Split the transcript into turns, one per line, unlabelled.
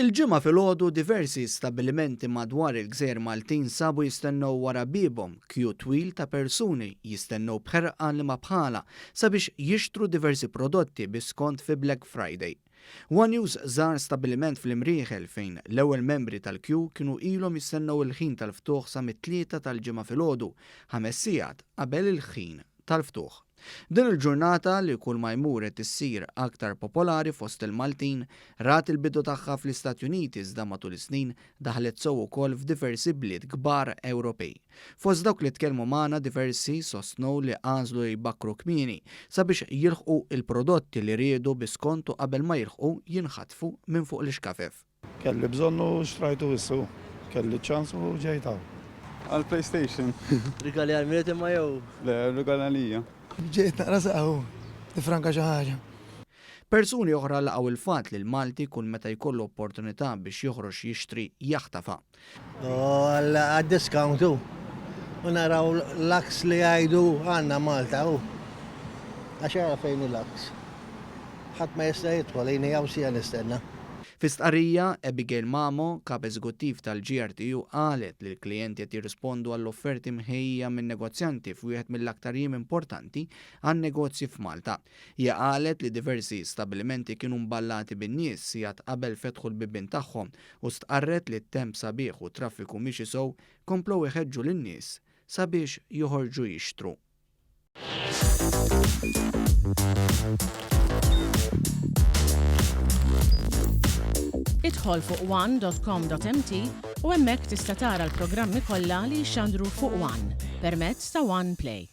Il-ġimgħa filgħodu diversi stabbilimenti madwar il-Gżejjer Maltin sabu jistennew wara bibhom kju twil ta' persuni jistennew bħerqan li ma bħala sabiex jixtru diversi prodotti bi skont fi Black Friday. One News żar stabbiliment fl-Imrieħel fejn l-ewwel membri tal-kju kienu ilhom jistennew il-ħin tal-ftuħ sa mit-tlieta tal-ġimgħa filgħodu, 5 sigħat qabel il-ħin tal-ftuħ. Din il-ġurnata li kull ma jmur qed issir aktar popolari fost il-Maltin rat il-bidu tagħha fl-Istati Uniti iżda matul is-snin daħlet sew ukoll f'diversi bliet kbar Ewropej. Fost dawk li tkellmu magħna diversi sostnew li għażlu jbakkru kmieni sabiex jilħqu il-prodotti li riedu bi skontu qabel ma jilħqu jinħatfu minn fuq l-ixkafef.
Kelli bżonnu xtrajtu issu, kelli ċans u ġejtaw.
Għal-PlayStation.
Rigali għal-miliet imma jew?
Le, rigali għalija.
Ġejt naqra saqaw, tifranka xi ħaġa.
Persuni oħra laqgħu il-fatt li l-Malti kun meta jkollu opportunità biex joħroġ jixtri jaħtafa.
Għad-discountu. U naraw l-aks li għajdu għanna Malta u. Għaxara fejn l-aks. ħadd ma jista' jidħol jini għaw sija nistenna.
Fis-tqarrija, Abigail Mamo, kap eżekuttiv tal-GRTU qalet li l-klijenti qed jirrispondu għall-offerti mħejja minn negozjanti f'wieħed mill-aktar jiem importanti għan-negozji f'Malta. Hija qalet li diversi stabbilimenti kienu mballati bin-nies sigħat qabel fetħu l-bibien tagħhom u stqarret li t-temp sabiħ u traffiku mixi sew komplew iħeġġu lin-nies sabiex joħorġu jixtru.
Idħol fuq one.com.mt u hemmhekk tista' tara l-programmi kollha li jxandru fuq One permezz ta' One Play.